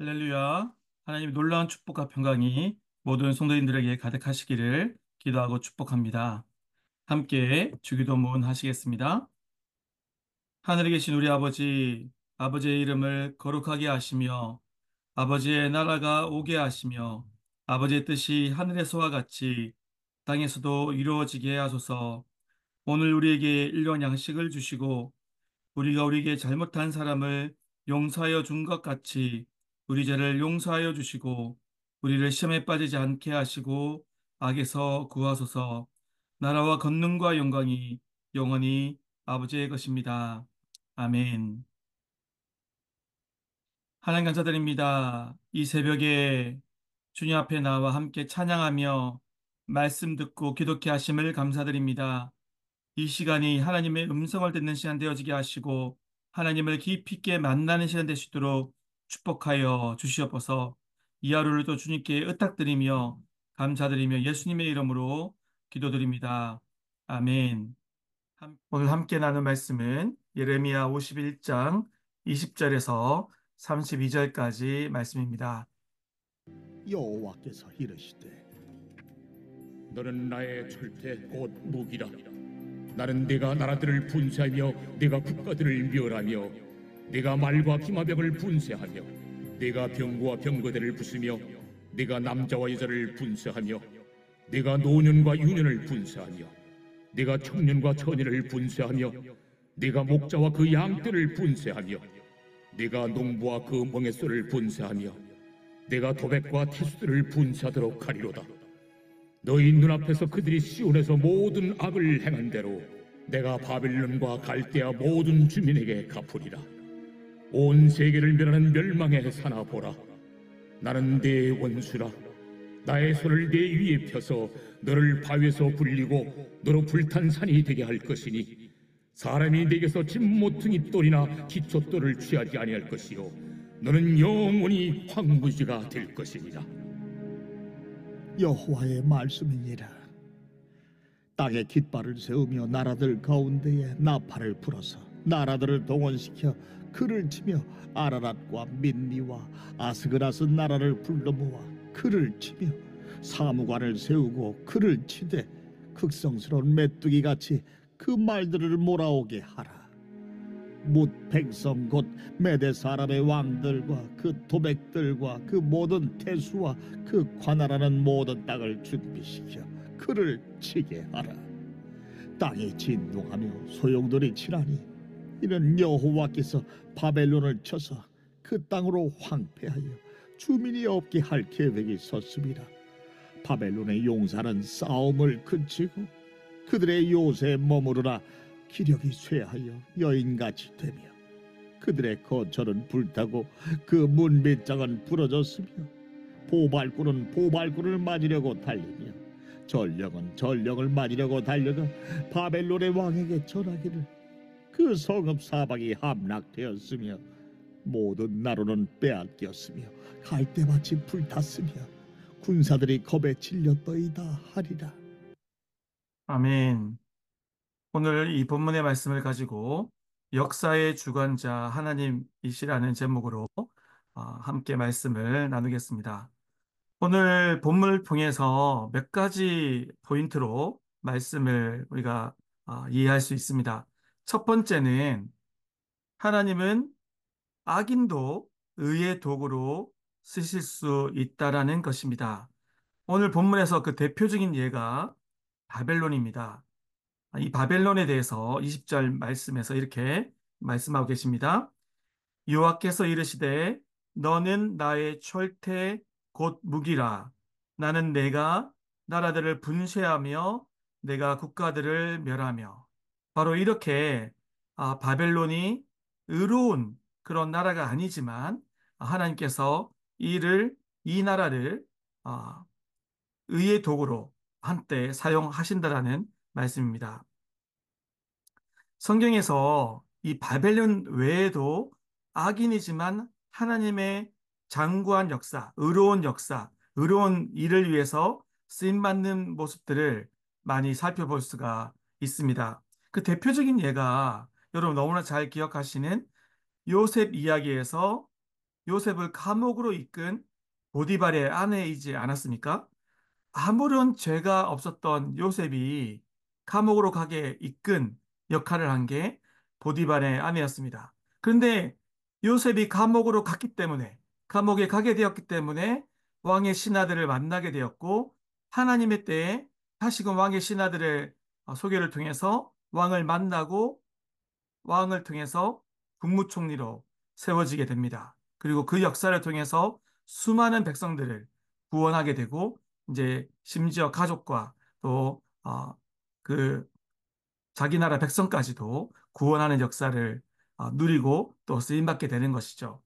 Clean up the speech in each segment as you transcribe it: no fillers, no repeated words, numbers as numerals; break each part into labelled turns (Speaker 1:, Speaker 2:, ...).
Speaker 1: 할렐루야. 하나님의 놀라운 축복과 평강이 모든 성도님들에게 가득하시기를 기도하고 축복합니다. 함께 주기도문 하시겠습니다. 하늘에 계신 우리 아버지, 아버지의 이름을 거룩하게 하시며 아버지의 나라가 오게 하시며 아버지의 뜻이 하늘에서와 같이 땅에서도 이루어지게 하소서. 오늘 우리에게 일용 양식을 주시고 우리가 우리에게 잘못한 사람을 용서하여 준 것 같이 우리 죄를 용서하여 주시고 우리를 시험에 빠지지 않게 하시고 악에서 구하소서. 나라와 권능과 영광이 영원히 아버지의 것입니다. 아멘. 하나님 감사드립니다. 이 새벽에 주님 앞에 나와 함께 찬양하며 말씀 듣고 기독케 하심을 감사드립니다. 이 시간이 하나님의 음성을 듣는 시간 되어지게 하시고 하나님을 깊이 있게 만나는 시간 될 수 있도록 축복하여 주시옵소서. 이 하루를 또 주님께 의탁드리며 감사드리며 예수님의 이름으로 기도드립니다. 아멘. 오늘 함께 나눌 말씀은 예레미야 51장 20절에서 32절까지 말씀입니다.
Speaker 2: 여호와께서 이르시되
Speaker 3: 너는 나의 철퇴 곧 무기라. 나는 네가 나라들을 분쇄하며 네가 국가들을 멸하며 네가 말과 기마벽을 분쇄하며 네가 병거와 병거대를 부수며 네가 남자와 여자를 분쇄하며 네가 노년과 유년을 분쇄하며 네가 청년과 처녀를 분쇄하며 네가 목자와 그 양떼를 분쇄하며 네가 농부와 그 멍에소를 분쇄하며 내가 도백과 태수들을 분쇄하도록 하리로다. 너희 눈앞에서 그들이 시온에서 모든 악을 행한 대로 내가 바벨론과 갈대아 모든 주민에게 갚으리라. 온 세계를 멸하는 멸망의 사나 보라. 나는 네 원수라. 나의 손을 네 위에 펴서 너를 바위에서 굴리고 너로 불탄 산이 되게 할 것이니 사람이 네게서 진모퉁이 돌이나 기초돌을 취하지 아니할 것이요 너는 영원히 황무지가 될 것이니라.
Speaker 2: 여호와의 말씀이니라. 땅에 깃발을 세우며 나라들 가운데에 나팔을 불어서 나라들을 동원시켜 그를 치며 아라랏과 민니와 아스그라스 나라를 불러 모아 그를 치며 사무관을 세우고 그를 치되 극성스러운 메뚜기 같이 그 말들을 몰아오게 하라. 뭇 백성 곧 메대 사람의 왕들과 그 도백들과 그 모든 태수와 그 관할하는 모든 땅을 준비시켜 그를 치게 하라. 땅이 진동하며 소용돌이 치라니 이는 여호와께서 바벨론을 쳐서 그 땅으로 황폐하여 주민이 없게 할 계획이 섰습니다. 바벨론의 용사는 싸움을 그치고 그들의 요새에 머무르나 기력이 쇠하여 여인같이 되며 그들의 거처는 불타고 그 문빗장은 부러졌으며 보발꾼은 보발꾼을 맞으려고 달리며 전령은 전령을 맞으려고 달려가 바벨론의 왕에게 전하기를 그 성읍 사방이 함락되었으며 모든 나로는 빼앗겼으며 갈대밭이 불탔으며 군사들이 겁에 질렸더이다 하리라.
Speaker 1: 아멘. 오늘 이 본문의 말씀을 가지고 역사의 주관자 하나님이시라는 제목으로 함께 말씀을 나누겠습니다. 오늘 본문을 통해서 몇 가지 포인트로 말씀을 우리가 이해할 수 있습니다. 첫 번째는 하나님은 악인도 의의 도구로 쓰실 수 있다라는 것입니다. 오늘 본문에서 그 대표적인 예가 바벨론입니다. 이 바벨론에 대해서 20절 말씀에서 이렇게 말씀하고 계십니다. 여호와께서 이르시되 너는 나의 철퇴 곧 무기라. 나는 내가 나라들을 분쇄하며 내가 국가들을 멸하며. 바로 이렇게 바벨론이 의로운 그런 나라가 아니지만 하나님께서 이 나라를 아, 의의 도구로 한때 사용하신다라는 말씀입니다. 성경에서 이 바벨론 외에도 악인이지만 하나님의 장구한 역사, 의로운 일을 위해서 쓰임받는 모습들을 많이 살펴볼 수가 있습니다. 그 대표적인 예가 여러분 너무나 잘 기억하시는 요셉 이야기에서 요셉을 감옥으로 이끈 보디발의 아내이지 않았습니까? 아무런 죄가 없었던 요셉이 감옥으로 가게 이끈 역할을 한 게 보디발의 아내였습니다. 그런데 요셉이 감옥으로 갔기 때문에, 감옥에 가게 되었기 때문에 왕의 신하들을 만나게 되었고, 하나님의 때에 다시금 왕의 신하들의 소개를 통해서 왕을 만나고 왕을 통해서 국무총리로 세워지게 됩니다. 그리고 그 역사를 통해서 수많은 백성들을 구원하게 되고, 이제 심지어 가족과 또 그 자기 나라 백성까지도 구원하는 역사를 누리고 또 쓰임받게 되는 것이죠.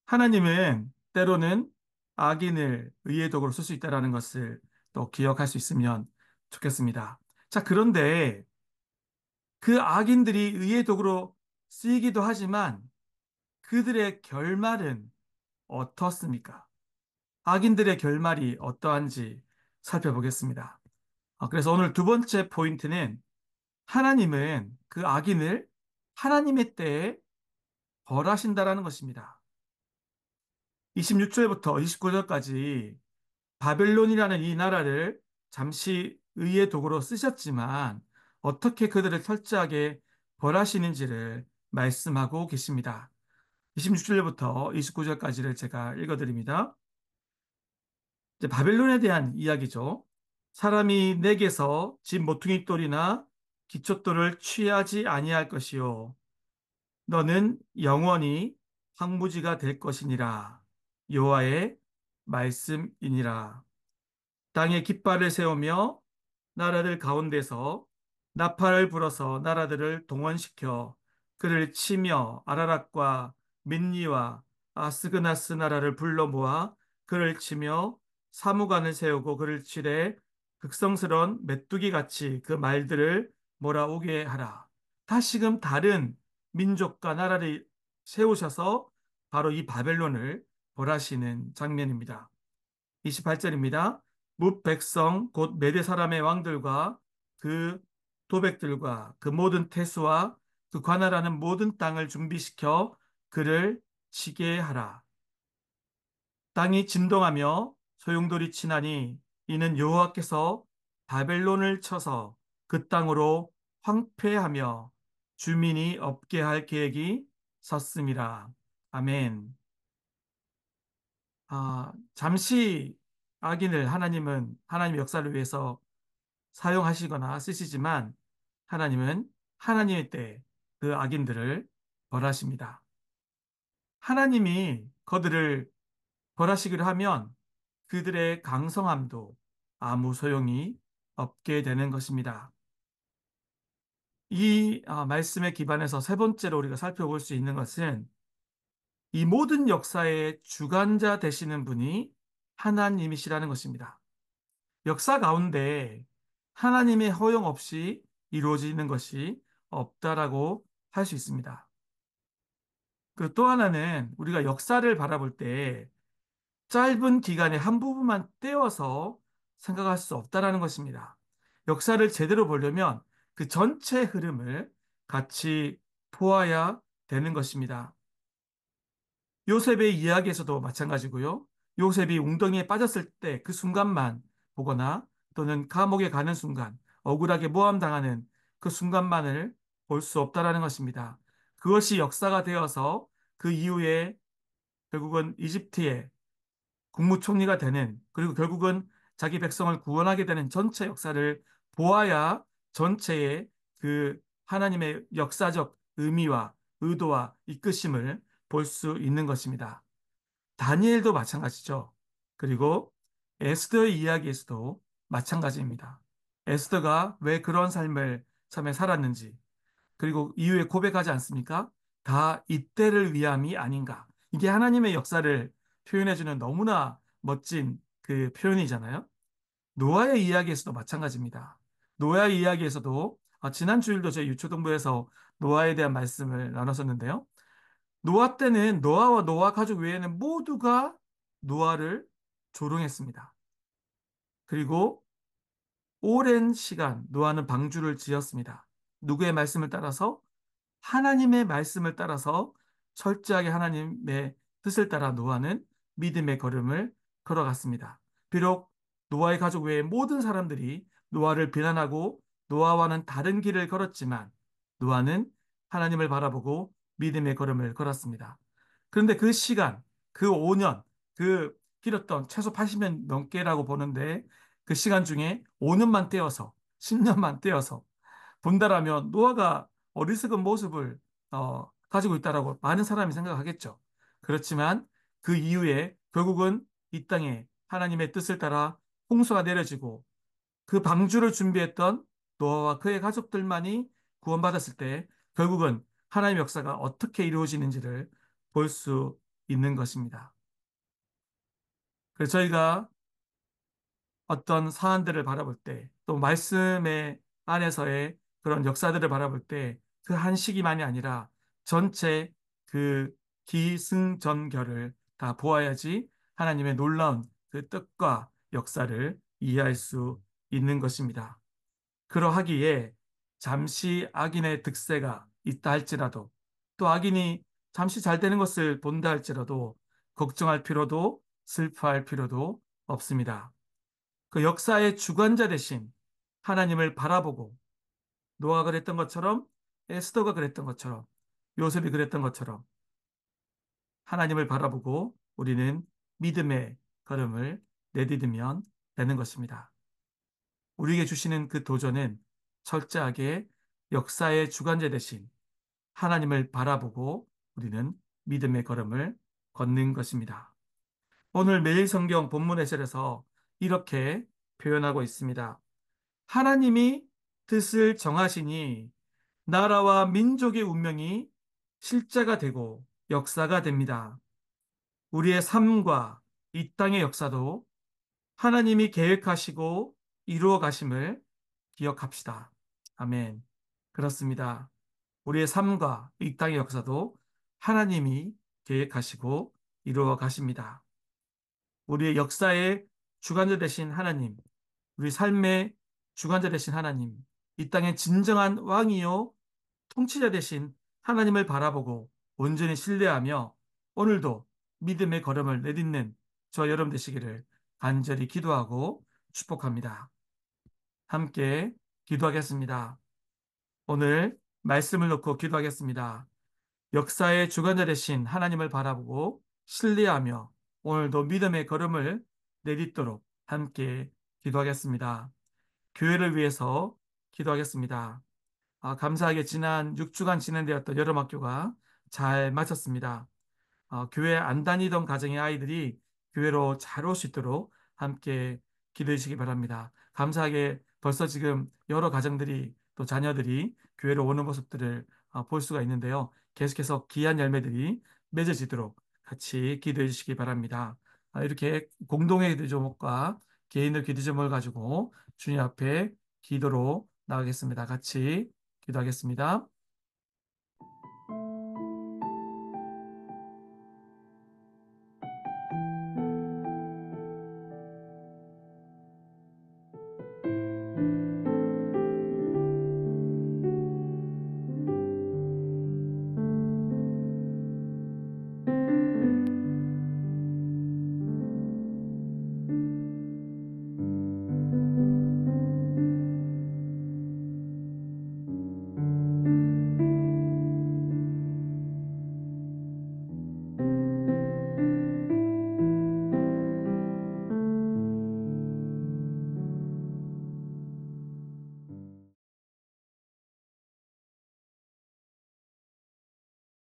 Speaker 1: 하나님은 때로는 악인을 의의 도구로 쓸 수 있다는 것을 또 기억할 수 있으면 좋겠습니다. 자, 그런데 그 악인들이 의의 도구로 쓰이기도 하지만 그들의 결말은 어떻습니까? 악인들의 결말이 어떠한지 살펴보겠습니다. 그래서 오늘 두 번째 포인트는 하나님은 그 악인을 하나님의 때에 벌하신다라는 것입니다. 26절부터 29절까지 바벨론이라는 이 나라를 잠시 의의 도구로 쓰셨지만 어떻게 그들을 철저하게 벌하시는지를 말씀하고 계십니다. 26절부터 29절까지를 제가 읽어드립니다. 이제 바벨론에 대한 이야기죠. 사람이 내게서 집 모퉁이 돌이나 기초돌을 취하지 아니할 것이요. 너는 영원히 황무지가 될 것이니라. 여호와의 말씀이니라. 땅에 깃발을 세우며 나라들 가운데서 나팔을 불어서 나라들을 동원시켜 그를 치며 아라락과 민니와 아스그나스 나라를 불러 모아 그를 치며 사무관을 세우고 그를 치되 극성스러운 메뚜기 같이 그 말들을 몰아오게 하라. 다시금 다른 민족과 나라를 세우셔서 바로 이 바벨론을 벌하시는 장면입니다. 28절입니다. 뭇 백성 곧 메대 사람의 왕들과 그 도백들과 그 모든 태수와 그 관할하는 모든 땅을 준비시켜 그를 치게 하라. 땅이 진동하며 소용돌이 치나니 이는 여호와께서 바벨론을 쳐서 그 땅으로 황폐하며 주민이 없게 할 계획이 섰음이라. 아멘. 잠시 악인을 하나님은 하나님의 역사를 위해서 사용하시거나 쓰시지만 하나님은 하나님의 때에 그 악인들을 벌하십니다. 하나님이 그들을 벌하시기로 하면 그들의 강성함도 아무 소용이 없게 되는 것입니다. 이 말씀에 기반해서 세 번째로 우리가 살펴볼 수 있는 것은 이 모든 역사의 주관자 되시는 분이 하나님이시라는 것입니다. 역사 가운데 하나님의 허용 없이 이루어지는 것이 없다라고 할 수 있습니다. 그 또 하나는 우리가 역사를 바라볼 때 짧은 기간에 한 부분만 떼어서 생각할 수 없다라는 것입니다. 역사를 제대로 보려면 그 전체 흐름을 같이 보아야 되는 것입니다. 요셉의 이야기에서도 마찬가지고요. 요셉이 웅덩이에 빠졌을 때 그 순간만 보거나 또는 감옥에 가는 순간, 억울하게 모함당하는 그 순간만을 볼 수 없다라는 것입니다. 그것이 역사가 되어서 그 이후에 결국은 이집트의 국무총리가 되는, 그리고 결국은 자기 백성을 구원하게 되는 전체 역사를 보아야 전체의 그 하나님의 역사적 의미와 의도와 이끄심을 볼 수 있는 것입니다. 다니엘도 마찬가지죠. 그리고 에스더의 이야기에서도 마찬가지입니다. 에스더가 왜 그런 삶을 처음에 살았는지, 그리고 이후에 고백하지 않습니까? 다 이때를 위함이 아닌가. 이게 하나님의 역사를 표현해주는 너무나 멋진 그 표현이잖아요. 노아의 이야기에서도 마찬가지입니다. 노아의 이야기에서도 지난 주일도 저희 유초동부에서 노아에 대한 말씀을 나눴었는데요. 노아 때는 노아와 노아 가족 외에는 모두가 노아를 조롱했습니다. 그리고 오랜 시간 노아는 방주를 지었습니다. 누구의 말씀을 따라서? 하나님의 말씀을 따라서 철저하게 하나님의 뜻을 따라 노아는 믿음의 걸음을 걸어갔습니다. 비록 노아의 가족 외의 모든 사람들이 노아를 비난하고 노아와는 다른 길을 걸었지만 노아는 하나님을 바라보고 믿음의 걸음을 걸었습니다. 그런데 그 시간, 그 5년, 그 길었던 최소 80년 넘게라고 보는데 그 시간 중에 5년만 떼어서 10년만 떼어서 본다라면 노아가 어리석은 모습을 가지고 있다라고 많은 사람이 생각하겠죠. 그렇지만 그 이후에 결국은 이 땅에 하나님의 뜻을 따라 홍수가 내려지고 그 방주를 준비했던 노아와 그의 가족들만이 구원받았을 때 결국은 하나님의 역사가 어떻게 이루어지는지를 볼 수 있는 것입니다. 그래서 저희가 어떤 사안들을 바라볼 때, 또 말씀의 안에서의 그런 역사들을 바라볼 때, 그 한 시기만이 아니라 전체 그 기승전결을 다 보아야지 하나님의 놀라운 그 뜻과 역사를 이해할 수 있는 것입니다. 그러하기에 잠시 악인의 득세가 있다 할지라도 또 악인이 잠시 잘 되는 것을 본다 할지라도 걱정할 필요도 슬퍼할 필요도 없습니다. 그 역사의 주관자 대신 하나님을 바라보고 노아가 그랬던 것처럼 에스더가 그랬던 것처럼 요셉이 그랬던 것처럼 하나님을 바라보고 우리는 믿음의 걸음을 내디디면 되는 것입니다. 우리에게 주시는 그 도전은 철저하게 역사의 주관자 대신 하나님을 바라보고 우리는 믿음의 걸음을 걷는 것입니다. 오늘 매일 성경 본문 해설에서 이렇게 표현하고 있습니다. 하나님이 뜻을 정하시니 나라와 민족의 운명이 실제가 되고 역사가 됩니다. 우리의 삶과 이 땅의 역사도 하나님이 계획하시고 이루어 가심을 기억합시다. 아멘. 그렇습니다. 우리의 삶과 이 땅의 역사도 하나님이 계획하시고 이루어 가십니다. 우리의 역사의 주관자 되신 하나님, 우리 삶의 주관자 되신 하나님, 이 땅의 진정한 왕이요 통치자 되신 하나님을 바라보고 온전히 신뢰하며 오늘도 믿음의 걸음을 내딛는 저 여러분 되시기를 간절히 기도하고 축복합니다. 함께 기도하겠습니다. 오늘 말씀을 놓고 기도하겠습니다. 역사의 주관자 되신 하나님을 바라보고 신뢰하며 오늘도 믿음의 걸음을 내딛도록 함께 기도하겠습니다. 교회를 위해서 기도하겠습니다. 감사하게 지난 6주간 진행되었던 여름학교가 잘 마쳤습니다. 교회 안 다니던 가정의 아이들이 교회로 잘 올 수 있도록 함께 기도해 주시기 바랍니다. 감사하게 벌써 지금 여러 가정들이 또 자녀들이 교회로 오는 모습들을 볼 수가 있는데요. 계속해서 귀한 열매들이 맺어지도록 같이 기도해 주시기 바랍니다. 이렇게 공동의 기도 제목과 개인의 기도 제목을 가지고 주님 앞에 기도로 나가겠습니다. 같이 기도하겠습니다.